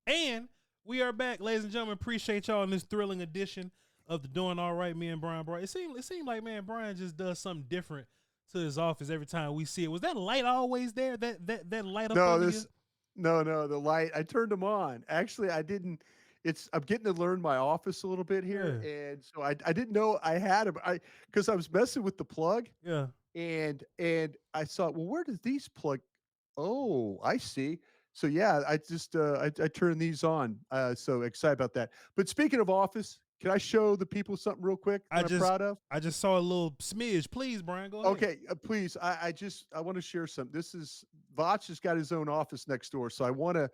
And we are back, ladies and gentlemen. Appreciate y'all in this thrilling edition of the Doing All Right, me and Bryan Broaddus. It seemed like, man, Bryan just does something different to his office every time we see it. Was that light always there? That light up under you? No, the light. I turned them on. Actually, I didn't. I'm getting to learn my office a little bit here, Yeah. and so I didn't know I had them. Because I was messing with the plug, Yeah. and I saw, well, where does these plug? Oh, I see. So yeah, I just I turned these on. So excited about that. But speaking of office, can I show the people something real quick that I'm proud of? I just saw a little smidge. Please, Bryan, go ahead. Okay, please. I want to share something. This is Voch has got his own office next door, so I want to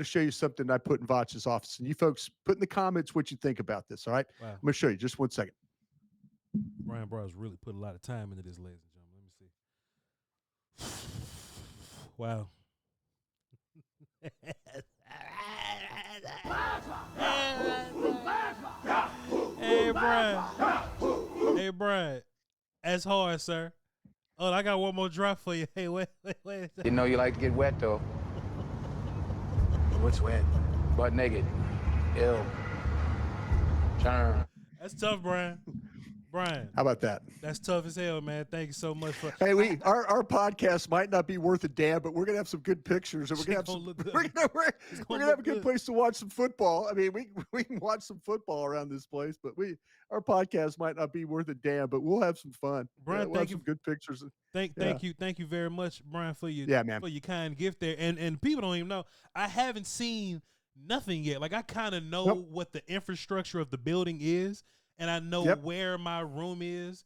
show you something I put in Voch's office, and you folks put in the comments what you think about this. All right, Wow. I'm gonna show you. Just 1 second. Bryan Broaddus really put a lot of time into this, ladies and gentlemen. Let me see. Wow. Hey, Bryan. Hey, Bryan. That's hard, sir. Oh, I got one more drop for you. Hey, wait. You know you like to get wet, though. What's wet? Butt naked. Ill. Turn. That's tough, Bryan. Bryan. How about that? That's tough as hell, man. Thank you so much for. Hey, our podcast might not be worth a damn, but we're gonna have some good pictures, and we're gonna have a good place to watch some football. I mean, we can watch some football around this place, but our podcast might not be worth a damn, but we'll have some fun. Bryan, we'll have some good pictures. Thank you very much, Bryan, for your for your kind gift there. And people don't even know. I haven't seen nothing yet. Like I kind of know what the infrastructure of the building is. And I know where my room is,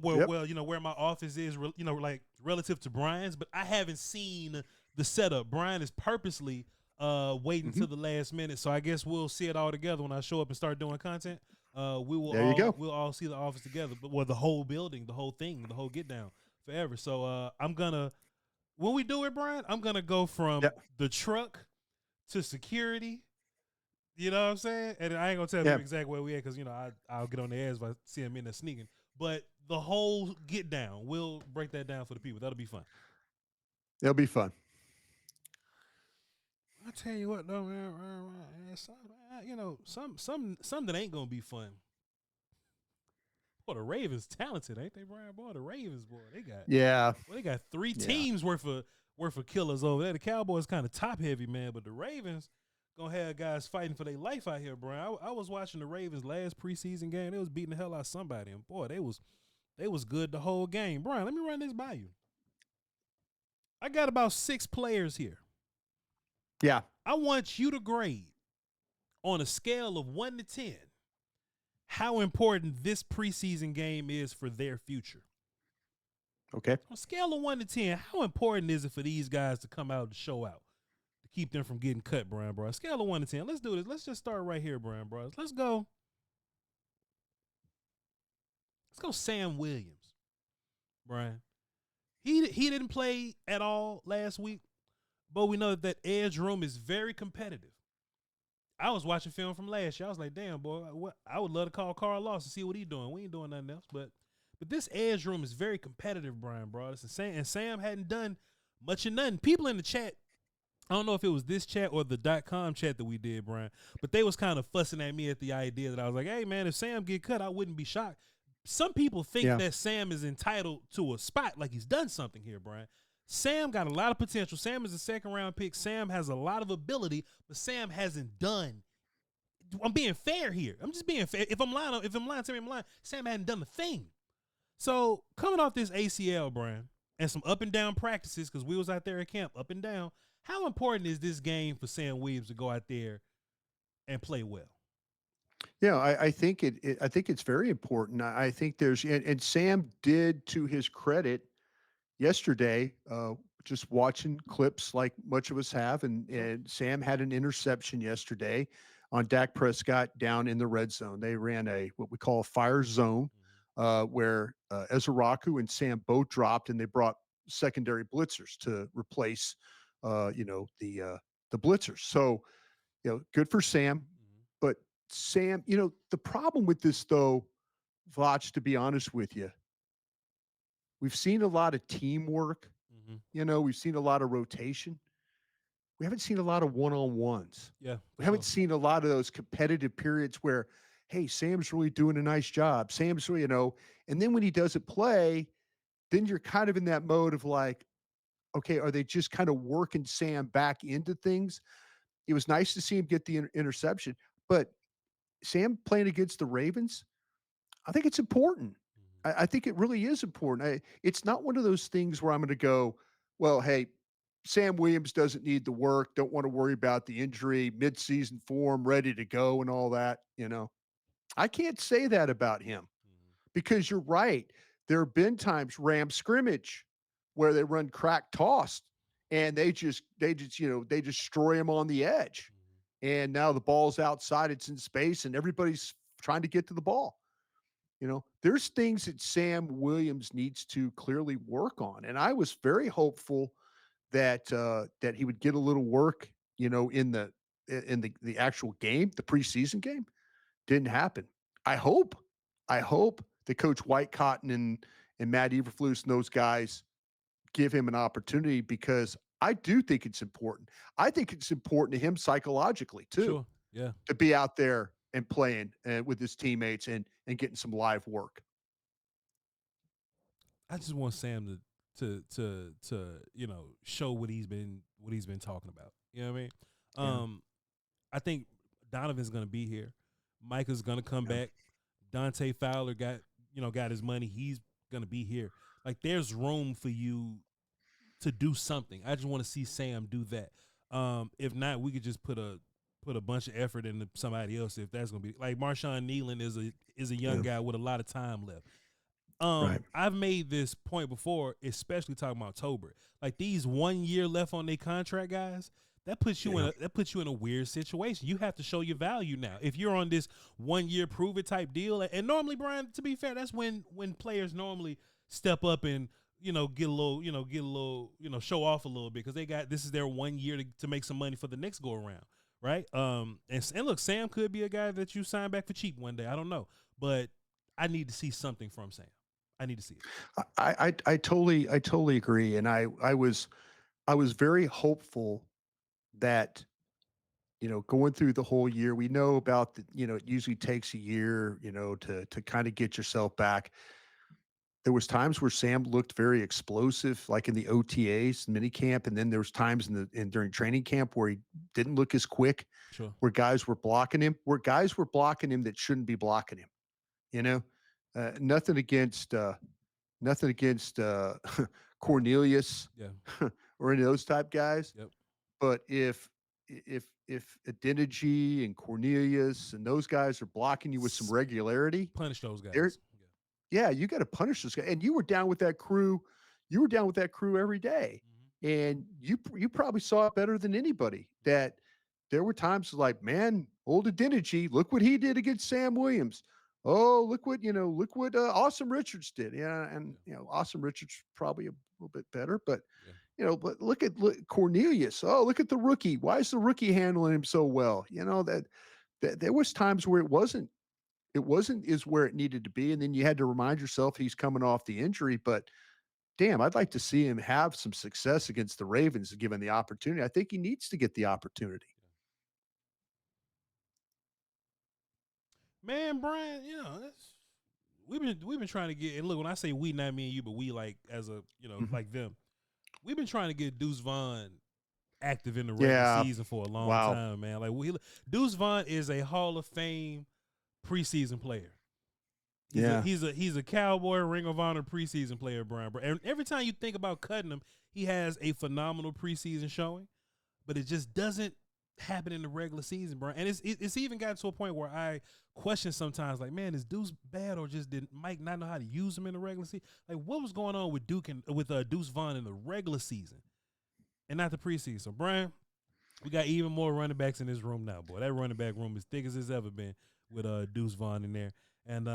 where my office is, like relative to Bryan's. But I haven't seen the setup. Bryan is purposely waiting to the last minute. So I guess we'll see it all together when I show up and start doing content. We'll all see the office together, but the whole building, the whole thing, the whole get down forever. So when we do it, Bryan, I'm gonna go from the truck to security. You know what I'm saying? And I ain't gonna tell them exactly where we at because I'll get on their ass if I see them in there sneaking. But the whole get down, we'll break that down for the people. That'll be fun. It'll be fun. I tell you what, though, man, some that ain't gonna be fun. Boy, the Ravens talented, ain't they, Bryan? Boy, the Ravens, they got 3 teams worth of killers over there. The Cowboys kind of top heavy, man, but the Ravens gonna have guys fighting for their life out here, Bryan. I was watching the Ravens last preseason game. They was beating the hell out of somebody, and boy, they was good the whole game. Bryan, let me run this by you. I got about 6 players here. Yeah. I want you to grade on a scale of 1 to 10 how important this preseason game is for their future. Okay. On a scale of 1 to 10, how important is it for these guys to come out and show out? Keep them from getting cut, Bryan Broaddus. Scale of 1 to 10. Let's do this. Let's just start right here, Bryan Broaddus. Let's go Sam WIlliams, Bryan. He didn't play at all last week, but we know that edge room is very competitive. I was watching film from last year. I was like, damn, boy, I would love to call Carl Loss and see what he's doing. We ain't doing nothing else. But this edge room is very competitive, Bryan Broaddus. And Sam hadn't done much of nothing. People in the chat, I don't know if it was this chat or the .com chat that we did, Bryan, but they was kind of fussing at me at the idea that I was like, hey, man, if Sam get cut, I wouldn't be shocked. Some people think that Sam is entitled to a spot, like he's done something here, Bryan. Sam got a lot of potential. Sam is a second-round pick. Sam has a lot of ability, but Sam hasn't done. I'm being fair here. I'm just being fair. If I'm lying, tell me I'm lying. Sam hadn't done a thing. So coming off this ACL, Bryan, and some up and down practices, because we was out there at camp, up and down, how important is this game for Sam WIlliams to go out there and play well? Yeah, I think I think it's very important. I think and Sam did, to his credit, yesterday, just watching clips like much of us have, and Sam had an interception yesterday on Dak Prescott down in the red zone. They ran what we call a fire zone, where Ezraku and Sam both dropped, and they brought secondary blitzers to replace the blitzers. So, good for Sam. But Sam, the problem with this, though, Voch, to be honest with you, we've seen a lot of teamwork. We've seen a lot of rotation. we haven't seen a lot of one-on-ones. Yeah, We for haven't sure. seen a lot of those competitive periods where, hey, Sam's really doing a nice job. Sam's really, and then when he doesn't play, then you're kind of in that mode of like, okay, are they just kind of working Sam back into things? It was nice to see him get the interception, but Sam playing against the Ravens, I think it's important. Mhm. I think it really is important. It's not one of those things where I'm going to go, well, hey, Sam Williams doesn't need the work. Don't want to worry about the injury, midseason form, ready to go, and all that. I can't say that about him Mhm. because you're right. There have been times Ram scrimmage where they run crack tossed and they destroy him on the edge. Mhm. And now the ball's outside, it's in space, and everybody's trying to get to the ball. There's things that Sam Williams needs to clearly work on. And I was very hopeful that he would get a little work, in the actual game, the preseason game. Didn't happen. I hope, I hope that Coach White Cotton and Matt Eberflus and those guys give him an opportunity because I do think it's important. I think it's important to him psychologically too Sure. Yeah. to be out there and playing with his teammates and getting some live work. I just want Sam to show what he's been talking about. You know what I mean? Yeah, I think Donovan's gonna be here. Micah's gonna come yeah, back. Dante Fowler got his money. He's gonna be here. Like there's room for you to do something. I just want to see Sam do that. If not, we could just put a bunch of effort into somebody else. If that's gonna be like Marshawn Nealon is a young yeah. guy with a lot of time left. Right. I've made this point before, especially talking about Tober. Like these 1 year left on their contract, guys. Yeah. That puts you in a weird situation. You have to show your value now. If you're on this 1 year prove it type deal, and normally, Brian, to be fair, that's when players normally step up and get a little show off a little bit because this is their 1 year to make some money for the next go around, right? And look, Sam could be a guy that you sign back for cheap one day. I don't know, but I need to see something from Sam. I need to see it. I totally agree, and I was very hopeful that going through the whole year, we know about it usually takes a year, to kind of get yourself back. There was times where Sam looked very explosive, like in the OTAs, mini camp, and then there was times during training camp where he didn't look as quick, Sure. where guys were blocking him that shouldn't be blocking him. You know, nothing against Cornelius Yeah. or any of those type guys. Yep. But if Adeniji and Cornelius and those guys are blocking you with some regularity, Punish those they're guys. yeah, you got to punish this guy. And you were down with that crew. You were down with that crew every day, Yeah. and you probably saw it better than anybody. That there were times like, man, old Adeniji, look what he did against Sam Williams. Oh, look what Awesome Richards did. Yeah, and Yeah. Awesome Richards probably a little bit better, but Yeah. but look Cornelius. Oh, look at the rookie. Why is the rookie handling him so well? That there was times where it wasn't is where it needed to be, and then you had to remind yourself he's coming off the injury. But damn, I'd like to see him have some success against the Ravens, given the opportunity. I think he needs to get the opportunity. Man, Brian, we've been trying to get, and look, when I say we, not me and you, but we like as a Mhm. like them. We've been trying to get Deuce Vaughn active in the regular Yeah. season for a long Wow. time, man. Like Deuce Vaughn is a Hall of Fame preseason player. He's a Yeah. he's a he's a Cowboy Ring of Honor preseason player, Brian. And every time you think about cutting him, he has a phenomenal preseason showing, but it just doesn't happen in the regular season, Brian. And it's even gotten to a point where I question sometimes, like, man, is Deuce bad or just did Mike not know how to use him in the regular season? Like, what was going on with Deuce Vaughn in the regular season and not the preseason? So, Brian, we got even more running backs in this room now, boy. That running back room is thick as it's ever been with Deuce Vaughn in there. And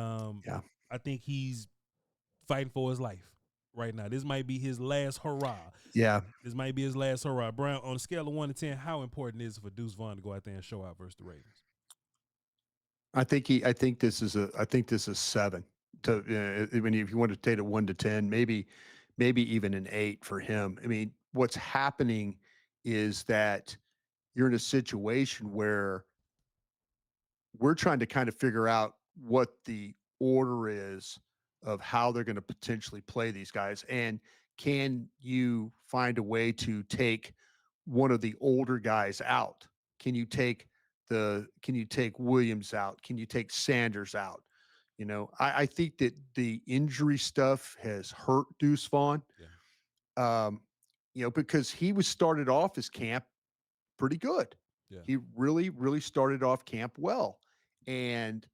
Yeah. I think he's fighting for his life right now. This might be his last hurrah. Yeah. This might be his last hurrah. Brown, on a scale of 1 to 10, how important is it for Deuce Vaughn to go out there and show out versus the Ravens? I think this is 7. If you want to take it 1 to 10, maybe even an 8 for him. I mean, what's happening is that you're in a situation where we're trying to kind of figure out what the order is of how they're going to potentially play these guys. And can you find a way to take one of the older guys out? Can you take Williams out? Can you take Sanders out? I think that the injury stuff has hurt Deuce Vaughn. Yeah. Because he was started off his camp pretty good. Yeah. He really, really started off camp well. And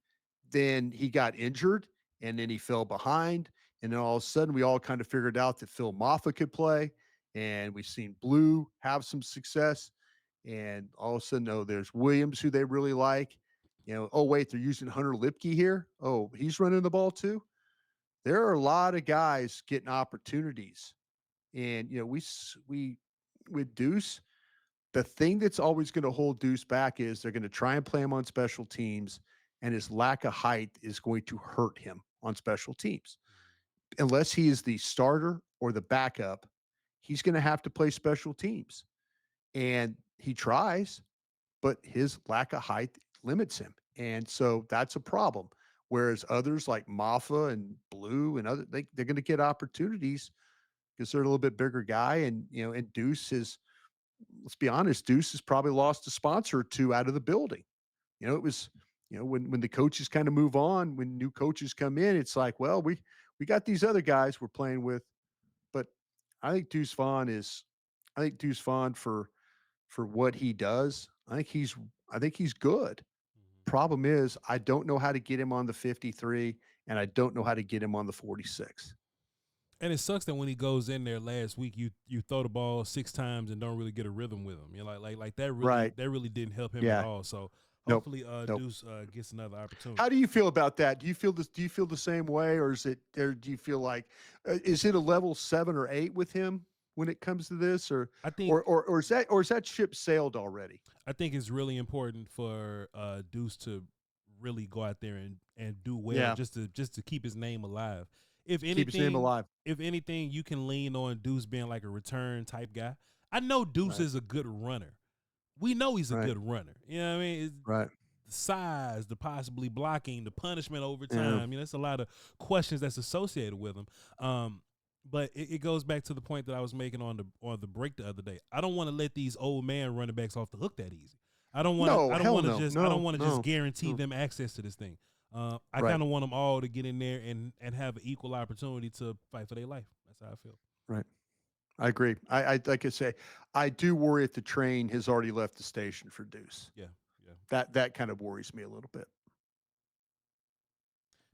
then he got injured and then he fell behind. And then all of a sudden we all kind of figured out that Phil Maffa could play. And we've seen Blue have some success. And all of a sudden, there's Williams who they really like. Oh, wait, they're using Hunter Lipke here. Oh, he's running the ball too. There are a lot of guys getting opportunities. And, we with Deuce, the thing that's always going to hold Deuce back is they're going to try and play him on special teams, and his lack of height is going to hurt him on special teams. Unless he is the starter or the backup, he's going to have to play special teams. And he tries, but his lack of height limits him. And so that's a problem. Whereas others like Maffa and Blue and they're going to get opportunities because they're a little bit bigger guy. And Deuce is, let's be honest, Deuce has probably lost a sponsor or two out of the building. It was, when the coaches kind of move on, when new coaches come in, it's like, well, we got these other guys we're playing with. But I think Deuce Vaughn for what he does, I think he's good. Problem is, I don't know how to get him on the 53, and I don't know how to get him on the 46. And it sucks that when he goes in there last week, you throw the ball 6 times and don't really get a rhythm with him. Like that really Right. that really didn't help him Yeah. at all. So Nope. hopefully Nope. Deuce gets another opportunity. How do you feel about that? Do you feel this? Do you feel the same way, or do you feel like is it a level 7 or 8 with him when it comes to this, or I think or is that ship sailed already? I think it's really important for Deuce to really go out there and do well, Yeah. just to keep his name alive. If Keep his name anything, alive. if anything, you can lean on Deuce being like a return type guy. I know Deuce Right. is a good runner. We know he's a Right. good runner. You know what I mean? Right. The size, the possibly blocking, the punishment over Yeah. time. It's a lot of questions that's associated with him. But it goes back to the point that I was making on the break the other day. I don't want to let these old man running backs off the hook that easy. I don't want to just guarantee them access to this thing. I Right. kind of want them all to get in there and have an equal opportunity to fight for their life. That's how I feel. Right. I agree. I like I say, I do worry if the train has already left the station for Deuce. Yeah. That kind of worries me a little bit.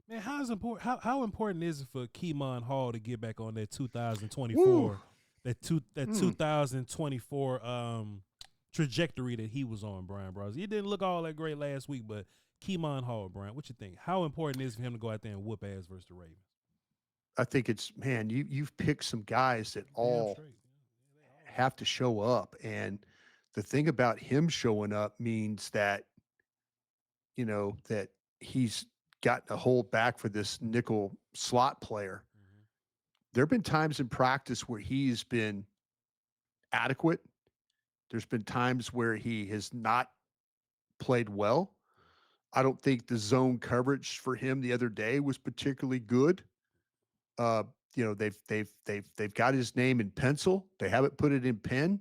Man, how important is it for Keemon Hall to get back on that 2024 Woo. that 2024 trajectory that he was on, Bryan Broaddus? He didn't look all that great last week, but Keemon Hall, Brian, what you think? How important is it for him to go out there and whoop ass versus the Ravens? I think it's, man, you've picked some guys that all have to show up, and the thing about him showing up means that that he's gotten a hold back for this nickel slot player. Mm-hmm. There have been times in practice where he's been adequate. There's been times where he has not played well. I don't think the zone coverage for him the other day was particularly good. They've got his name in pencil. They haven't put it in pen.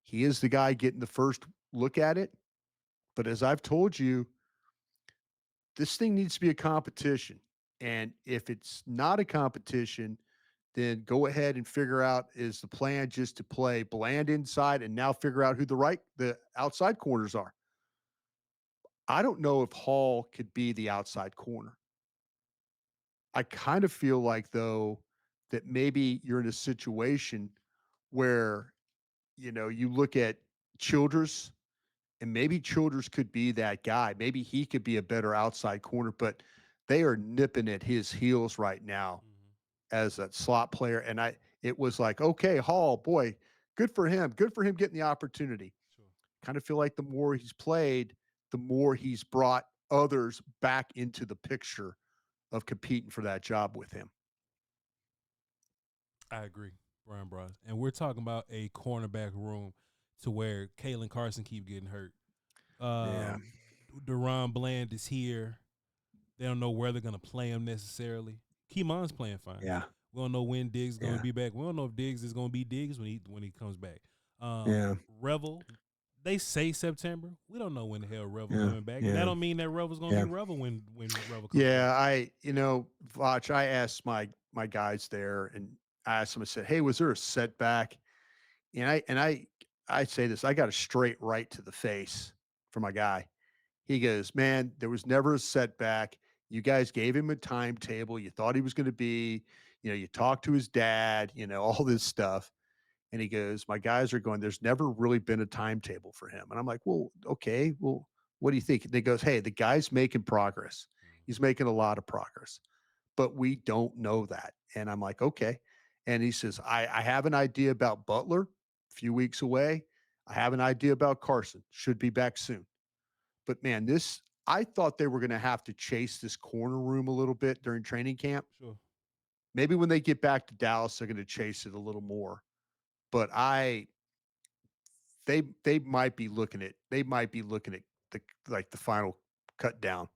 He is the guy getting the first look at it. But as I've told you, this thing needs to be a competition. And if it's not a competition, then go ahead and figure out, is the plan just to play bland inside and now figure out who the outside corners are? I don't know if Hall could be the outside corner. I kind of feel like, though, that maybe you're in a situation where, you look at Childress, and maybe Childress could be that guy. Maybe he could be a better outside corner, but they are nipping at his heels right now as a slot player. And it was like, okay, Hall, boy, good for him. Good for him getting the opportunity. Sure. Kind of feel like the more he's played, the more he's brought others back into the picture of competing for that job with him. I agree, Bryan Broaddus. And we're talking about a cornerback room to where Kalen Carson keep getting hurt. Yeah. Deron Bland is here. They don't know where they're gonna play him necessarily. Keymon's playing fine. Yeah. We don't know when Diggs is gonna Yeah. be back. We don't know if Diggs is gonna be Diggs when he comes back. Yeah. Revel, they say September. We don't know when the hell Revel Yeah. coming back. Yeah. And that don't mean that Revel's gonna Yeah. be Revel when Revel comes Yeah, back. Voch, I asked my guys there, and I asked them, I said, "Hey, was there a setback?" And I say this, I got a straight right to the face from my guy. He goes, "Man, there was never a setback. You guys gave him a timetable. You thought he was going to be, you talked to his dad, all this stuff." And he goes, "My guys are going, there's never really been a timetable for him." And I'm like, "Well, okay. Well, what do you think?" And he goes, "Hey, the guy's making progress. He's making a lot of progress, but we don't know that." And I'm like, "Okay." And he says, I have an idea about Butler, a few weeks away. I have an idea about Carson, should be back soon. But man, I thought they were going to have to chase this corner room a little bit during training camp. Sure. Maybe when they get back to Dallas, they're going to chase it a little more. But they might be looking at the final cut down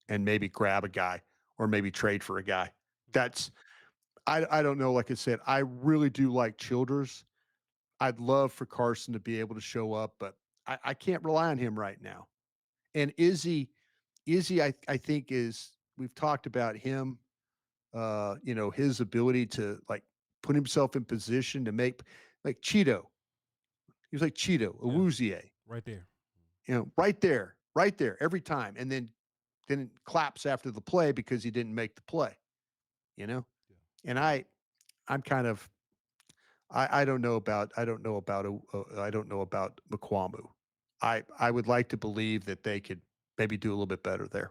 and maybe grab a guy or maybe trade for a guy. That's I don't know. Like I said, I really do like Childers. I'd love for Carson to be able to show up, but I can't rely on him right now. And Izzy, I think we've talked about him, his ability to like put himself in position to make like Cheeto. He was like Cheeto, Awuzie, Right there. right there every time. And then it claps after the play because he didn't make the play, you know? Yeah. And I'm kind of, I don't know about McQuamu. I would like to believe that they could maybe do a little bit better there.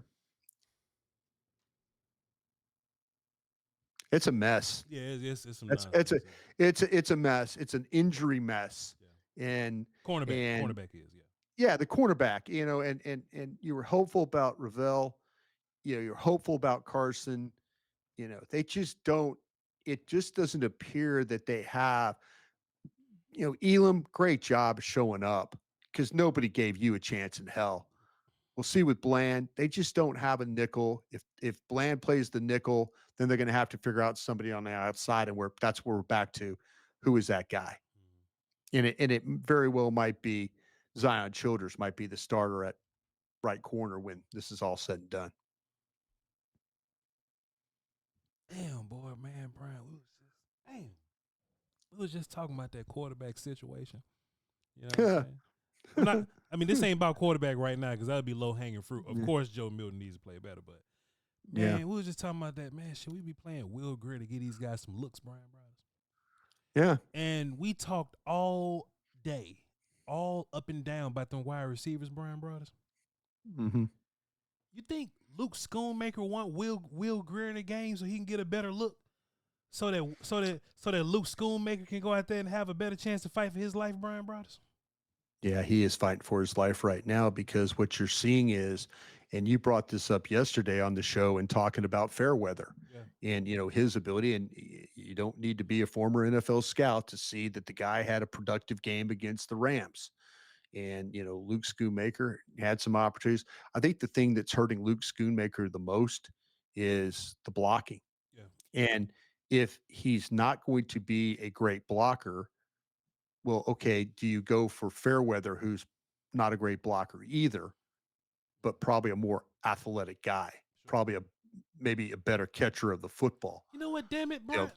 It's a mess. Yeah, it's some It's nonsense. it's a mess. It's an injury mess. Yeah. And Cornerback is, yeah, the cornerback, and you were hopeful about Ravel, you're hopeful about Carson, they just don't, it just doesn't appear that they have, Elam, great job showing up because nobody gave you a chance in hell. We'll see with Bland. They just don't have a nickel. If Bland plays the nickel, then they're going to have to figure out somebody on the outside, and that's where we're back to who is that guy. And it very well might be Zion Childers might be the starter at right corner when this is all said and done. Damn, boy, man, Brian, we was just talking about that quarterback situation. You know what I'm saying? This ain't about quarterback right now because that would be low hanging fruit. Of course, Joe Milton needs to play better, but man, we was just talking about that. Man, should we be playing Will Greer to get these guys some looks, Bryan Broaddus? Yeah. And we talked all day, all up and down about them wide receivers, Bryan Broaddus. Mm-hmm. You think Luke Schoonmaker want Will Greer in the game so he can get a better look? So that Luke Schoonmaker can go out there and have a better chance to fight for his life, Bryan Broaddus? Yeah, he is fighting for his life right now because what you're seeing is, and you brought this up yesterday on the show and talking about Fairweather and, his ability. And you don't need to be a former NFL scout to see that the guy had a productive game against the Rams. And, Luke Schoonmaker had some opportunities. I think the thing that's hurting Luke Schoonmaker the most is the blocking. Yeah. And if he's not going to be a great blocker, well, okay, do you go for Fairweather, who's not a great blocker either, but probably a more athletic guy, probably maybe a better catcher of the football? You know what, damn it, Brian.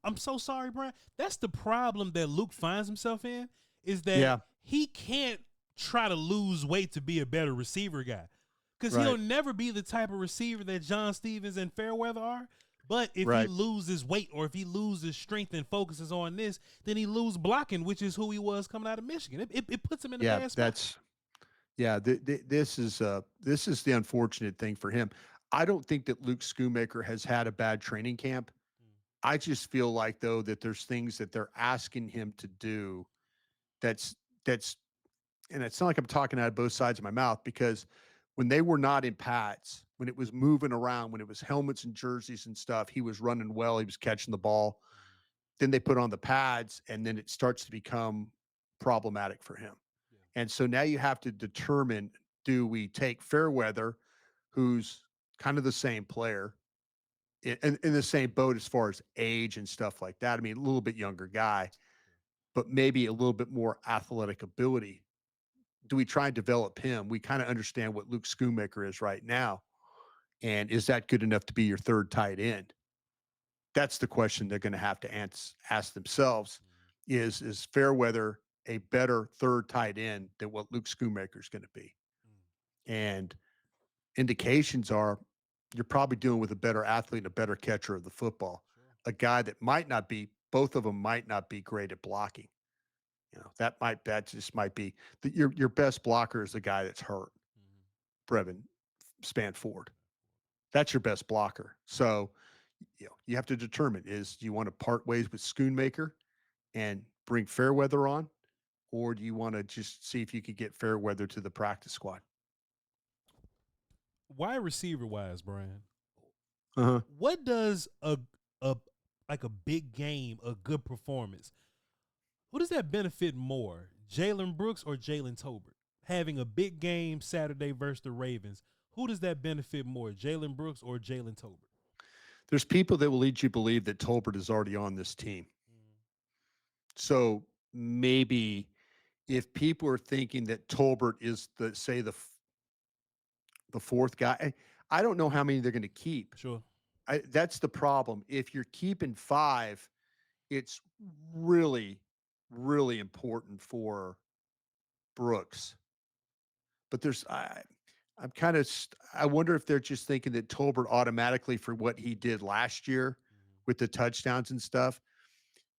I'm so sorry, Brian. That's the problem that Luke finds himself in, is that he can't try to lose weight to be a better receiver guy. Because he'll never be the type of receiver that John Stevens and Fairweather are. But if he loses weight or if he loses strength and focuses on this, then he loses blocking, which is who he was coming out of Michigan. It puts him in a bad spot. This is the unfortunate thing for him. I don't think that Luke Schoonmaker has had a bad training camp. I just feel like, though, that there's things that they're asking him to do that's and it's not like I'm talking out of both sides of my mouth, because when they were not in pads, when it was moving around, when it was helmets and jerseys and stuff, he was running well. He was catching the ball. Then they put on the pads, and then it starts to become problematic for him. And so now you have to determine, do we take Fairweather, who's kind of the same player, in the same boat as far as age and stuff like that. I mean, a little bit younger guy, but maybe a little bit more athletic ability. Do we try and develop him? We kind of understand what Luke Schoonmaker is right now. And is that good enough to be your third tight end? That's the question they're going to have to ask themselves. Is Fairweather a better third tight end than what Luke Schoonmaker is going to be? And indications are you're probably dealing with a better athlete and a better catcher of the football, a guy that might not be, both of them might not be great at blocking. That just might be your best blocker is the guy that's hurt. Brevin Spanford. That's your best blocker. So, you have to determine, do you want to part ways with Schoonmaker and bring Fairweather on, or do you want to just see if you could get Fairweather to the practice squad? Wide receiver wise, Brian, what does a big game, a good performance, who does that benefit more, Jalen Brooks or Jalen Tolbert? Having a big game Saturday versus the Ravens, who does that benefit more, Jalen Brooks or Jalen Tolbert? There's people that will lead you to believe that Tolbert is already on this team. So maybe if people are thinking that Tolbert is the fourth guy, I don't know how many they're going to keep. Sure. That's the problem. If you're keeping 5, it's really, really important for Brooks. But I wonder if they're just thinking that Tolbert automatically, for what he did last year with the touchdowns and stuff,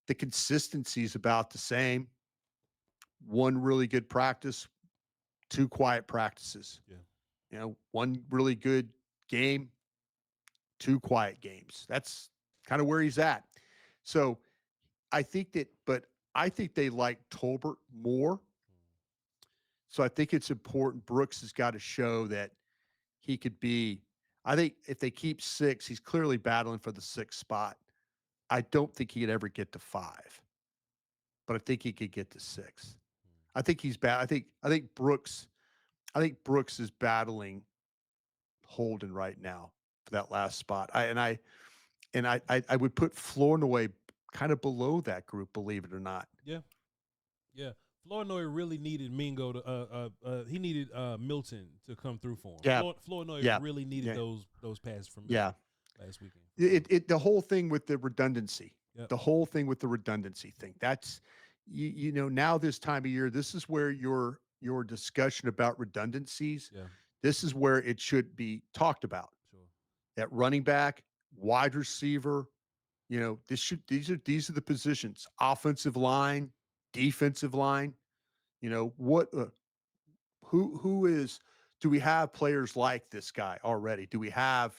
the consistency is about the same. One really good practice, 2 quiet practices. Yeah. One really good game, 2 quiet games. That's kind of where he's at. So I think they like Tolbert more. So I think it's important. Brooks has got to show that he could be. I think if they keep 6, he's clearly battling for the 6th spot. I don't think he'd ever get to 5, but I think he could get to 6. I think he's bad. I think Brooks is battling Holden right now for that last spot. I would put Flournoy kind of below that group, believe it or not. Yeah. Flournoy really needed Mingo to he needed Milton to come through for him. Yeah. Flournoy really needed those passes from Milton last weekend. The whole thing with the redundancy. Yep. The whole thing with the redundancy thing. That's now this time of year, this is where your discussion about redundancies, this is where it should be talked about. Sure. At running back, wide receiver, these are the positions. Offensive line, defensive line, who is, do we have players like this guy already? Do we have,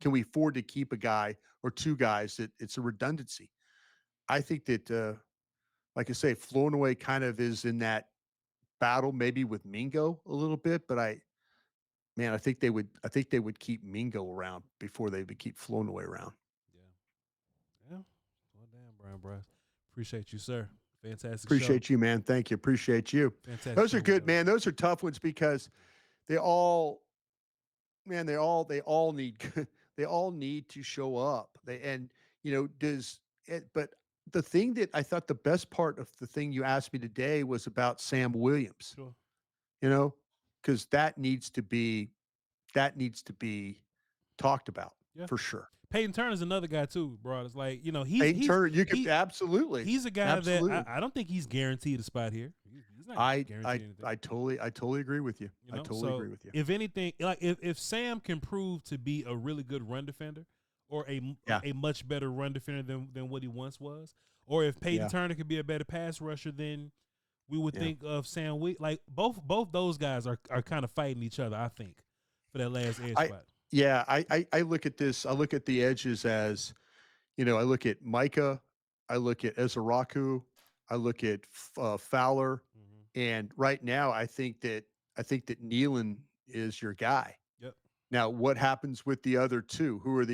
can we afford to keep a guy or 2 guys that it's a redundancy? I think that, like I say, Flournoy kind of is in that battle, maybe with Mingo a little bit, but I think they would keep Mingo around before they would keep Flournoy around. Yeah. Well, damn, Bryan Broaddus. Appreciate you, sir. Fantastic. Appreciate you, man. Thank you. Appreciate you. Fantastic. Those are good, man. Those are tough ones because they all need to show up. But the thing that I thought the best part of the thing you asked me today was about Sam WIlliams. Sure. Because that needs to be talked about for sure. Peyton Turner's another guy too, bro. It's like, Peyton Turner, you could absolutely. He's a guy that I don't think he's guaranteed a spot here. He's not guaranteed anything. I totally agree with you. I totally agree with you. If anything, like if Sam can prove to be a really good run defender or a much better run defender than what he once was, or if Peyton Turner could be a better pass rusher, then we would think of Sam Wick. Like both those guys are kind of fighting each other, I think, for that last edge spot. Yeah, I look at this. I look at the edges as, I look at Micah, I look at Ezraku, I look at Fowler, and right now I think that Nealon is your guy. Yep. Now, what happens with the other 2? Who are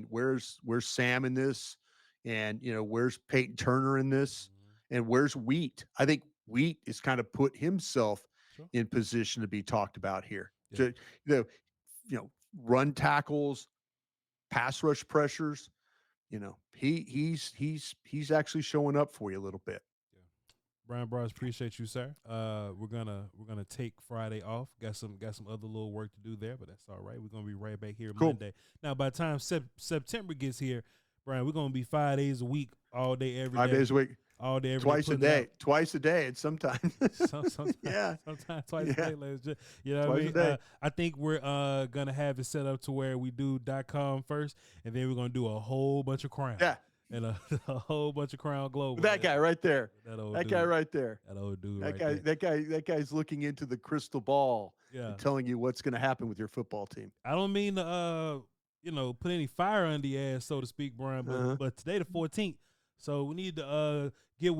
where's Sam in this, and where's Peyton Turner in this, and where's Wheat? I think Wheat has kind of put himself Sure. in position to be talked about here. Yeah. To, run tackles, pass rush pressures. He's actually showing up for you a little bit. Bryan Broaddus, appreciate you, sir. We're gonna take Friday off. Got some other little work to do there, but that's all right. We're gonna be right back here Monday. Now, by the time September gets here, Bryan, we're gonna be 5 days a week, all day, every day. 5 days a week, all day, every twice day, a day, twice a day, and sometimes, sometimes, yeah, sometimes twice a day. Let's just, what twice I mean. a day. I think we're gonna have it set up to where we do .com first, and then we're gonna do a whole bunch of Crown. Yeah. And a whole bunch of Crown Global. That guy right there. That old That dude. guy right there. That old dude. That right guy. there. That guy's looking into the crystal ball and telling you what's going to happen with your football team. I don't mean to, put any fire under your ass, so to speak, Bryan. But today the 14th, so we need to get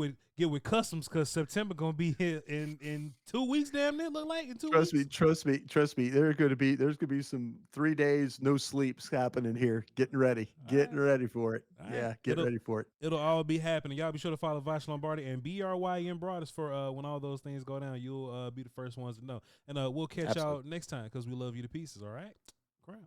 with customs because September gonna be here in 2 weeks. Damn near, look like in 2 weeks. Trust me. There's gonna be some 3 days no sleeps happening here. Getting ready for it. Yeah, getting ready for it. It'll all be happening. Y'all be sure to follow Voch Lombardi and Bryan Broaddus for when all those things go down. You'll be the first ones to know. And we'll catch y'all next time because we love you to pieces. All right, Crown.